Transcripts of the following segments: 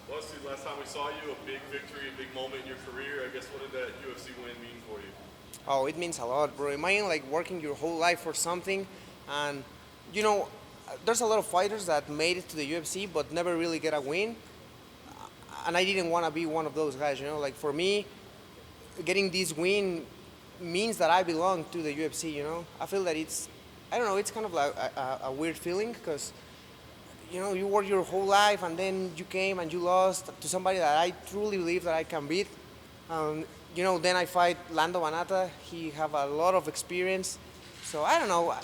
Well, see, last time we saw you, a big victory, a big moment in your career. I guess what did that UFC win mean for you? Oh, it means a lot, bro. Imagine like working your whole life for something, and you know, there's a lot of fighters that made it to the UFC but never really get a win, and I didn't want to be one of those guys. Like for me, getting this win means that I belong to the UFC. I feel that I don't know, it's kind of like a weird feeling because you work your whole life and then you came and you lost to somebody that I truly believe that I can beat. Um, then I fight Lando Banata. He have a lot of experience, so I don't know.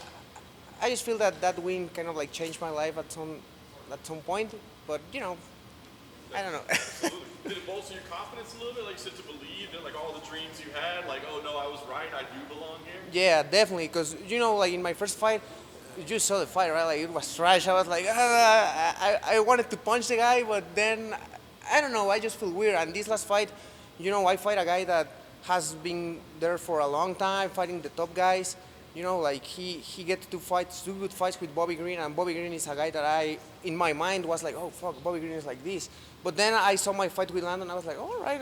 I just feel that that win kind of like changed my life at some point. But I don't know. Absolutely. Did it bolster your confidence a little bit? Like you said, to believe that like all the dreams you had, like, oh no, I was right, I do belong here. Yeah, definitely. Because like in my first fight, you just saw the fight, right? Like it was trash. I was like, I wanted to punch the guy, but then I don't know. I just feel weird. And this last fight, I fight a guy that has been there for a long time, fighting the top guys. Like he gets to fight two good fights with Bobby Green, and Bobby Green is a guy that in my mind, was like, oh fuck, Bobby Green is like this. But then I saw my fight with Landon, I was like, all right,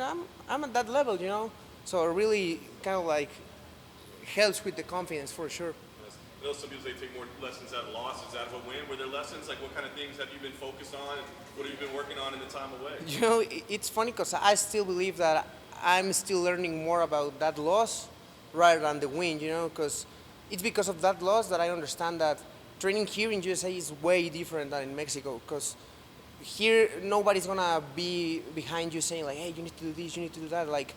I'm at that level. So it really kind of like helps with the confidence for sure. Yes. I know some people say take more lessons out of losses, out of a win. Were there lessons? Like, what kind of things have you been focused on, and what have you been working on in the time away? It's funny because I still believe that I'm still learning more about that loss rather than the win. Because it's because of that loss that I understand that training here in USA is way different than in Mexico. Because here nobody's gonna be behind you saying like, hey, you need to do this, you need to do that. Like,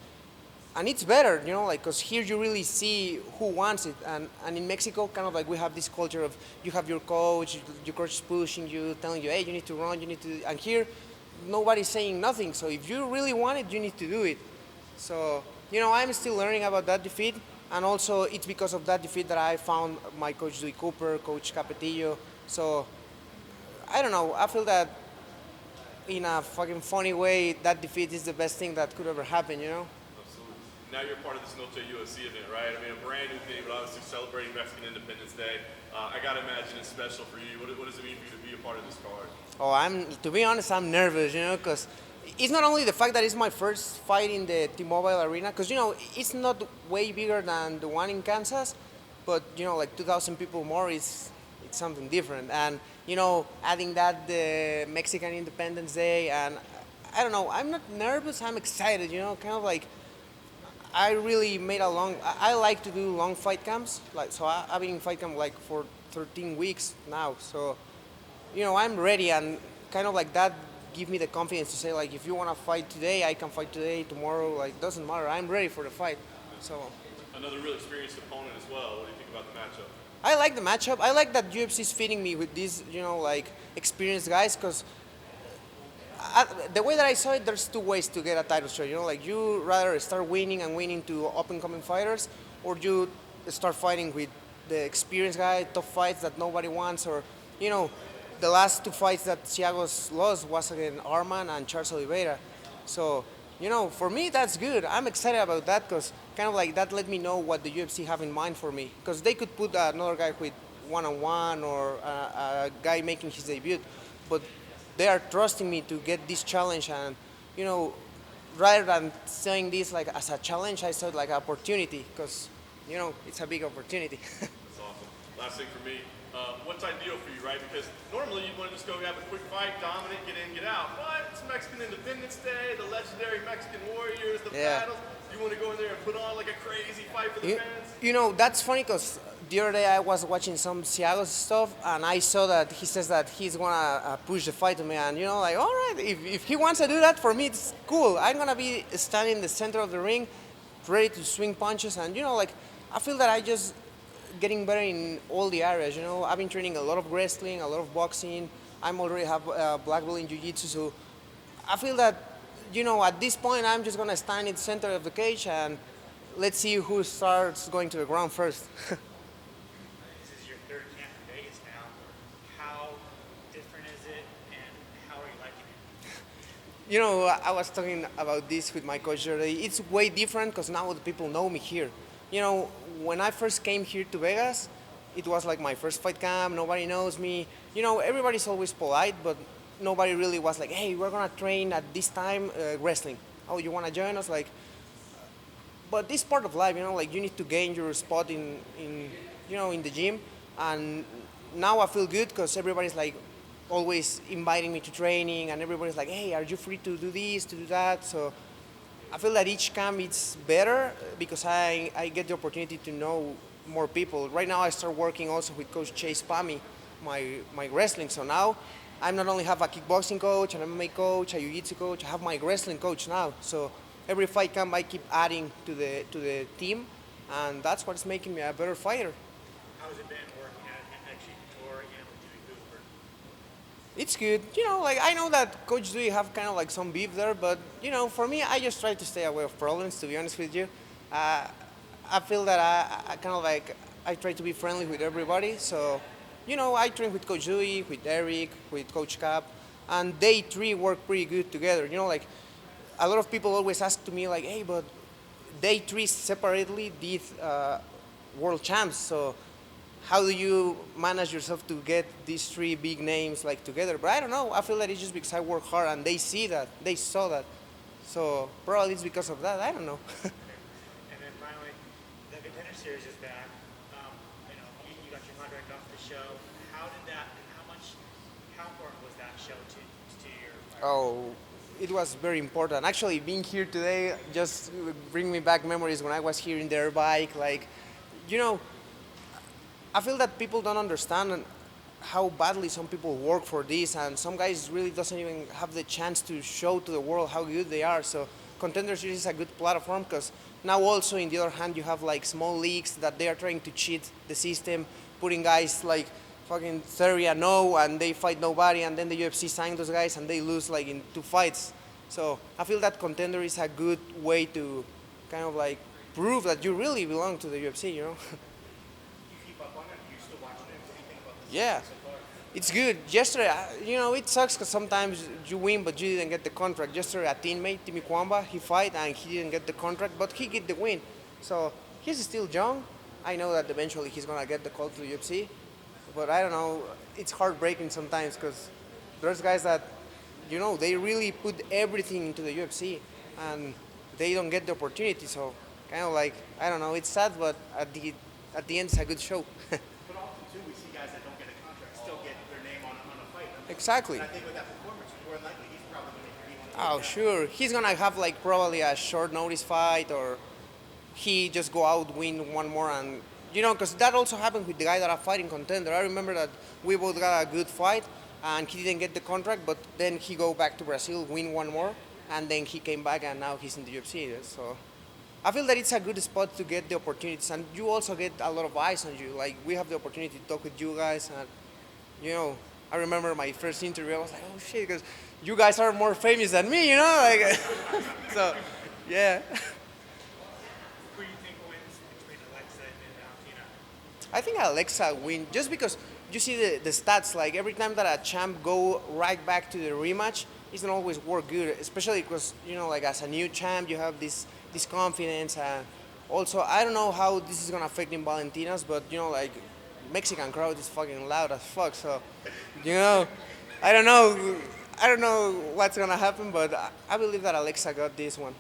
and it's better, like, because here you really see who wants it, and in Mexico, kind of like we have this culture of you have your coach is pushing you, telling you, hey, you need to run, you need to, and here, nobody's saying nothing. So if you really want it, you need to do it. So I'm still learning about that defeat, and also it's because of that defeat that I found my coach Dewey Cooper, Coach Capetillo. So I don't know. I feel that in a fucking funny way, that defeat is the best thing that could ever happen. Absolutely. Now you're part of this Noche UFC event, right? I mean, a brand new thing, but obviously celebrating Mexican Independence Day. I gotta imagine it's special for you. What does it mean for you to be a part of this card? Oh, to be honest, I'm nervous, because it's not only the fact that it's my first fight in the T-Mobile Arena, because it's not way bigger than the one in Kansas, but like 2,000 people more is it's something different, and adding that the Mexican Independence Day, and I don't know, I'm not nervous, I'm excited, kind of like I really made a long. I like to do long fight camps, like so. I've been in fight camp like for 13 weeks now, so I'm ready, and kind of like that give me the confidence to say like if you want to fight today, I can fight today, tomorrow, like doesn't matter. I'm ready for the fight. So Another real experienced opponent as well. What do you think about the matchup? I like the matchup. I like that UFC is feeding me with these like experienced guys because the way that I saw it, there's two ways to get a title shot. Like you rather start winning and winning to up and coming fighters, or you start fighting with the experienced guy, tough fights that nobody wants, or you know, the last two fights that Giago's lost was against Arman and Charles Oliveira. So for me that's good. I'm excited about that because kind of like that let me know what the UFC have in mind for me. Because they could put another guy with one-on-one or a guy making his debut, but they are trusting me to get this challenge, and you know rather than saying this like as a challenge, I saw it like an opportunity because it's a big opportunity. That's awesome. Last thing for me, what's ideal for you, right? Because normally you'd want to just go have a quick fight, dominate, get in, get out. But it's Mexican Independence Day, the legendary Mexican Warriors, the Yeah. battles. You want to go in there and put on like a crazy fight for the You, fans? that's funny because the other day I was watching some Thiago stuff and I saw that he says that he's gonna push the fight to me, and like, all right, if he wants to do that for me, it's cool. I'm gonna be standing in the center of the ring, ready to swing punches, and like I feel that I just getting better in all the areas. I've been training a lot of wrestling, a lot of boxing. I'm already have black belt in jiu-jitsu, so I feel that at this point I'm just gonna stand in the center of the cage and let's see who starts going to the ground first. This is your third camp in Vegas now. How different is it, and how are you liking it? I was talking about this with my coach the other day. It's way different because now the people know me here. When I first came here to Vegas, it was like my first fight camp. Nobody knows me. Everybody's always polite, but nobody really was like, hey, we're gonna train at this time wrestling. Oh, you wanna join us? Like, but this part of life, like you need to gain your spot in the gym, and now I feel good because everybody's like always inviting me to training, and everybody's like, hey, are you free to do this, to do that? So I feel that each camp it's better because I get the opportunity to know more people. Right now I start working also with Coach Chase Pami, my wrestling. So now I not only have a kickboxing coach, an MMA coach, a jiu-jitsu coach, I have my wrestling coach now. So every fight camp I keep adding to the team, and that's what's making me a better fighter. How's it been working at actually Tour and with Zellhuber? It's good. Like I know that Coach Dewey have kind of like some beef there, but for me, I just try to stay away of problems. To be honest with you, I feel that I kind of like I try to be friendly with everybody. So, I train with Coach Dewey, with Eric, with Coach Cap, and they three work pretty good together. Like a lot of people always ask to me like, hey, but they three separately did world champs. So how do you manage yourself to get these three big names like together? But I don't know. I feel that it's just because I work hard and they see that, they saw that. So probably it's because of that. I don't know. And then finally, the Contender Series is back. You got your contract off the show. How did that? How important was that show to your? Oh, it was very important. Actually, being here today just bring me back memories when I was here in their bike. Like, I feel that people don't understand how badly some people work for this, and some guys really doesn't even have the chance to show to the world how good they are. So Contender Series is a good platform because now also in the other hand you have like small leagues that they are trying to cheat the system, putting guys like fucking 30-0 and they fight nobody, and then the UFC sign those guys and they lose like in 2 fights. So I feel that Contender is a good way to kind of like prove that you really belong to the UFC. You keep up on it. You still watching it? What do you think about this Yeah. so far? It's good. Yesterday, it sucks because sometimes you win, but you didn't get the contract. Yesterday, a teammate, Timmy Kwamba, he fight and he didn't get the contract, but he get the win. So he's still young. I know that eventually he's gonna get the call to the UFC, but I don't know. It's heartbreaking sometimes because there's guys that, they really put everything into the UFC and they don't get the opportunity. So kind of like I don't know. It's sad, but at the end, it's a good show. But often too, we see guys that don't get a contract still get their name on a fight. Exactly. And I think with that performance, more than likely he's probably going to be one of Oh, those guys. sure. He's gonna have like probably a short notice fight, or he just go out, win one more, and because that also happened with the guy that I fight in Contender. I remember that we both got a good fight, and he didn't get the contract, but then he go back to Brazil, win one more, and then he came back, and now he's in the UFC. So I feel that it's a good spot to get the opportunities, and you also get a lot of eyes on you. Like we have the opportunity to talk with you guys, and I remember my first interview. I was like, oh shit, because you guys are more famous than me, like. So, yeah. Who do you think wins between Alexa and Valentina? I think Alexa win just because you see the stats. Like every time that a champ go right back to the rematch, it doesn't always work good. Especially because like as a new champ, you have this confidence. Also, I don't know how this is gonna affect in Valentina's, but like Mexican crowd is fucking loud as fuck. So, I don't know. I don't know what's gonna happen, but I believe that Alexa got this one.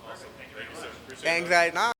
Awesome. Thank you, sir. Appreciate it. Thanks, guys. Nah.